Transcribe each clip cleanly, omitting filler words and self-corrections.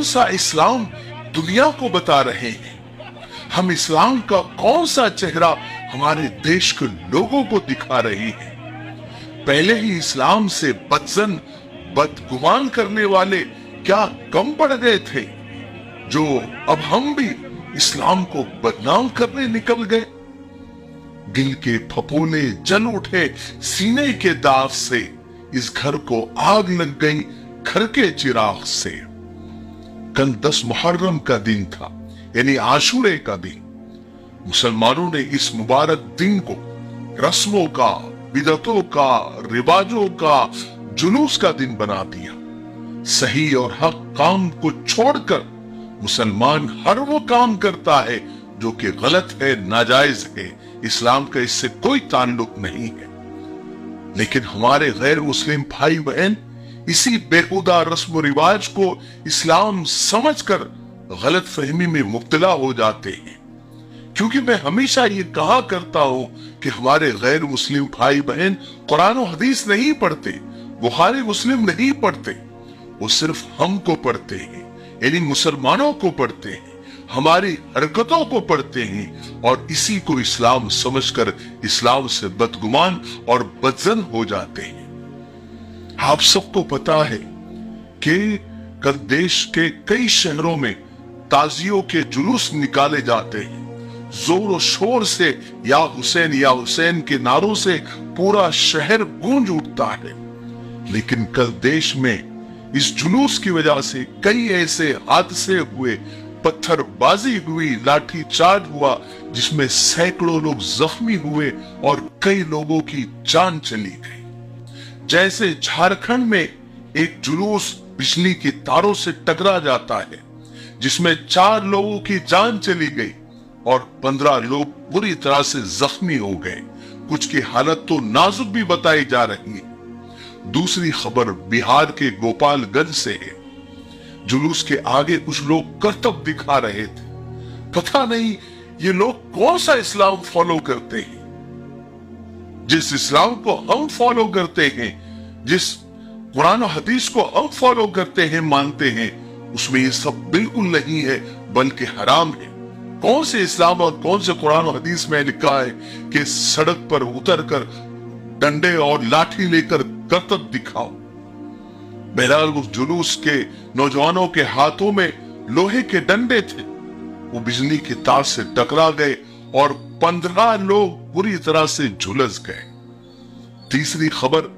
कौन सा इस्लाम दुनिया को बता रहे हैं? हम इस्लाम का कौन सा चेहरा हमारे देश के लोगों को दिखा रहे हैं? पहले ही इस्लाम से बदजन बदगुमान करने वाले क्या कम पड़ गए थे, जो अब हम भी इस्लाम को बदनाम करने निकल गए? दिल के फपोले जल उठे सीने के दाग से, इस घर को आग लग गई घर के चिराग से। कल 10 मुहर्रम का दिन था, यानी आशूरे का दिन। मुसलमानों ने इस मुबारक दिन को रस्मों का, बिदतों का, रिवाजों का, जुलूस का दिन बना दिया। सही और हक काम को छोड़कर मुसलमान हर वो काम करता है जो कि गलत है, नाजायज है। इस्लाम का इससे कोई ताल्लुक नहीं है। लेकिन हमारे गैर मुस्लिम भाई बहन इसी बेहुदा रस्म रिवाज को इस्लाम समझकर गलत फहमी में मुब्तला हो जाते हैं। क्योंकि मैं हमेशा ये कहा करता हूं कि हमारे गैर मुस्लिम भाई बहन कुरान और हदीस नहीं पढ़ते, बुखारी मुस्लिम नहीं पढ़ते, वो सिर्फ हमको पढ़ते हैं, यानी मुसलमानों को पढ़ते हैं, हमारी हरकतों को पढ़ते हैं और इसी को इस्लाम समझकर इस्लाम से बदगुमान और बदजन हो जाते हैं। आप सबको पता है कि कल देश के कई शहरों में ताजियों के जुलूस निकाले जाते हैं। जोर और शोर से या हुसैन के नारों से पूरा शहर गूंज उठता है। लेकिन कल देश में इस जुलूस की वजह से कई ऐसे हादसे हुए, पत्थरबाजी हुई, लाठी चार्ज हुआ, जिसमें सैकड़ों लोग जख्मी हुए और कई लोगों की जान चली गई। जैसे झारखंड में एक जुलूस बिजली के तारों से टकरा जाता है, जिसमें 4 लोगों की जान चली गई और 15 लोग बुरी तरह से जख्मी हो गए। कुछ की हालत तो नाजुक भी बताई जा रही है। दूसरी खबर बिहार के गोपालगंज से है। जुलूस के आगे कुछ लोग करतब दिखा रहे थे। पता नहीं ये लोग कौन सा इस्लाम फॉलो करते हैं। जिस इस्लाम को हम फॉलो करते हैं, जिस कुरान और हदीस को हम फॉलो करते हैं, मानते हैं, उसमें ये सब बिल्कुल नहीं है, बल्कि हराम है। कौन से इस्लाम और कौन से कुरान और हदीस में लिखा है कि सड़क पर उतरकर डंडे और लाठी लेकर करतब दिखाओ? बहरहाल उस जुलूस के नौजवानों के हाथों में लोहे के डंडे थे। वो बिजली के तार से टकरा गए और 15 लोग बुरी तरह से झुलस गए। तीसरी खबर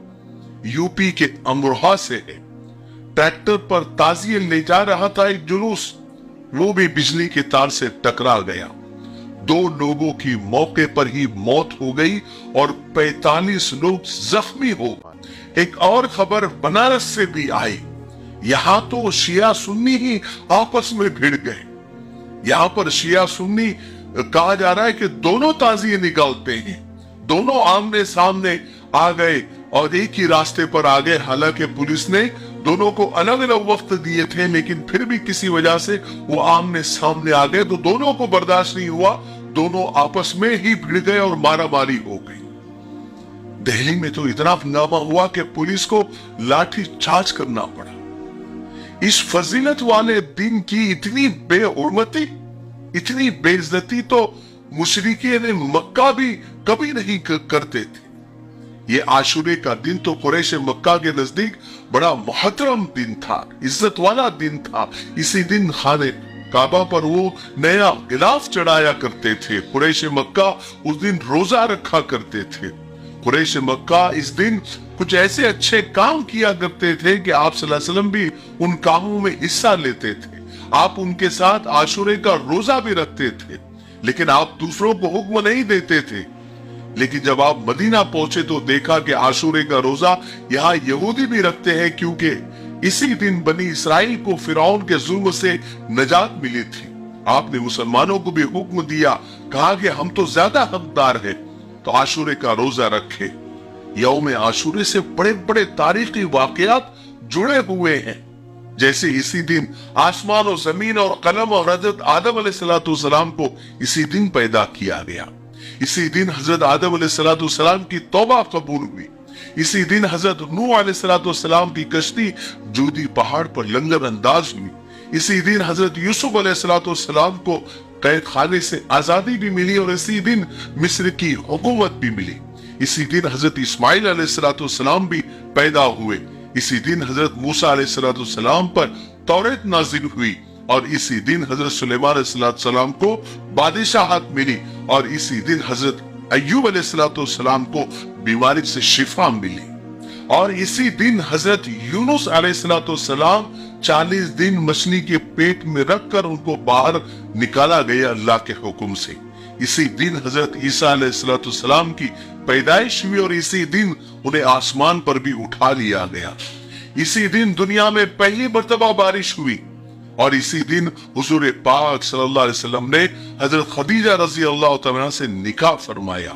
यूपी के अमरोहा से है। ट्रैक्टर पर ताजिए ले जा रहा था एक जुलूस, वो भी बिजली के तार से टकरा गया। 2 लोगों की मौके पर ही मौत हो गई और 45 लोग जख्मी हो गए। एक और खबर बनारस से भी आई। यहां तो शिया सुन्नी ही आपस में भिड़ गए। यहां पर शिया सुन्नी कहा जा रहा है कि दोनों ताजिए निकालते हैं, दोनों आमने सामने आ गए और एक ही रास्ते पर आ गए। हालांकि पुलिस ने दोनों को अलग अलग वक्त दिए थे, लेकिन फिर भी किसी वजह से वो आमने सामने आ गए तो दोनों को बर्दाश्त नहीं हुआ, दोनों आपस में ही भिड़ गए और मारामारी हो गई। दिल्ली में तो इतना हंगामा हुआ कि पुलिस को लाठी चार्ज करना पड़ा। इस फजीलत वाले दिन की इतनी बेहुरमती, इतनी बेइज्जती तो मुशरिकीन मक्का भी कभी नहीं करते थे। ये आशूरे का दिन तो कुरैश मक्का के नजदीक बड़ा मुहतरम दिन था, इज्जत वाला दिन था। इसी दिन खाने काबा पर वो नया गिलाफ चढ़ाया करते थे। कुरैश मक्का उस दिन रोजा रखा करते थे। कुरैश मक्का इस दिन कुछ ऐसे अच्छे काम किया करते थे कि आप सल्लल्लाहु अलैहि वसल्लम भी उन कामों में हिस्सा लेते थे। आप उनके साथ आशूरे का रोजा भी रखते थे, लेकिन आप दूसरों को हुक्म नहीं देते थे। लेकिन जब आप मदीना पहुंचे तो देखा कि आशूरे का रोजा यहाँ यहूदी भी रखते हैं, क्योंकि इसी दिन बनी इसराइल को फिरौन के जुल्म से नजात मिली थी। आपने मुसलमानों को भी हुक्म दिया, कहा कि हम तो ज्यादा हकदार हैं, तो आशूरे का रोजा रखे। यौम आशूरे से बड़े बड़े तारीखी वाकयात जुड़े हुए हैं। जैसे इसी दिन आसमान और जमीन और कलम और हजरत आदम अलैहिस्सलाम को इसी दिन पैदा किया गया। इसी दिन हजरत आदम अलैहिस्सलाम की तौबा कबूल हुई। इसी दिन हजरत नूह अलैहिस्सलाम की कश्ती जूदी पहाड़ पर लंगर अंदाज हुई। इसी दिन हजरत यूसुफ अलैहिस्सलाम को कैद खाने से आजादी भी मिली और इसी दिन मिस्र की हुकूमत भी मिली। इसी दिन हजरत इस्माइल अलैहिस्सलाम भी पैदा हुए। इसी दिन हजरत मूसा अलैहिस्सलाम पर तौरात नाजिल हुई और इसी दिन हजरत सुलेमान अलैहिस्सलाम को बादशाहत मिली और इसी दिन हजरत अय्यूब अलैहिस्सलाम को बीमारी से शिफा मिली और इसी दिन हजरत यूनुस अलैहिस्सलाम 40 दिन मछली के पेट में रखकर उनको बाहर निकाला गया अल्लाह के हुक्म से। इसी दिन हजरत ईसा अलैहिस्सलाम की पैदाइश हुई और इसी दिन उन्हें आसमान पर भी उठा लिया गया। इसी दिन दुनिया में पहली मर्तबा बारिश हुई और इसी दिन हुजूर पाक सल्लल्लाहु अलैहि वसल्लम ने हजरत खदीजा रजी अल्लाह तआला से निकाह फरमाया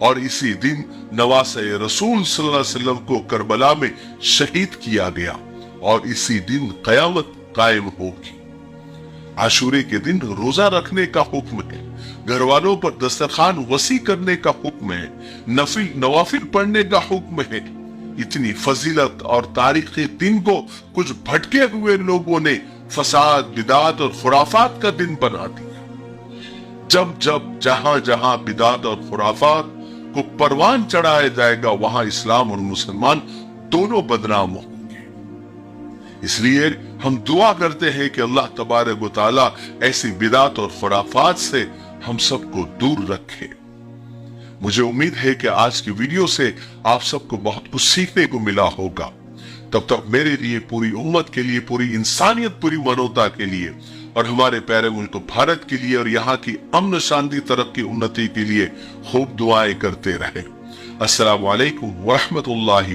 और इसी दिन नवासे रसूल सल्लल्लाहु अलैहि वसल्लम को करबला में शहीद किया गया और इसी दिन कयामत कायम होगी। आशूरे के दिन रोजा रखने का हुक्म है, घर वालों पर दस्तरखान वसी करने का हुक्म है, नवाफिल पढ़ने का हुक्म है। इतनी फजीलत और तारीखी दिन को कुछ भटके हुए लोगों ने फसाद, बिदात और खुराफात का दिन बना दिया। जब जब जहां जहां बिदात और खुराफात को परवान चढ़ाया जाएगा वहां इस्लाम और मुसलमान दोनों बदनाम होंगे। इसलिए हम दुआ करते हैं कि अल्लाह तबारक व तआला ऐसी बिदात और खुराफात से हम सबको दूर रखे। मुझे उम्मीद है कि आज की वीडियो से आप सबको बहुत कुछ सीखने को मिला होगा। तब तक मेरे लिए, पूरी उम्मत के लिए, पूरी इंसानियत, पूरी मानवता के लिए और हमारे प्यारे मुल्क भारत के लिए और यहाँ की अमन, शांति, तरक्की, उन्नति के लिए खूब दुआएं करते रहे। अस्सलामु अलैकुम व रहमतुल्लाहि।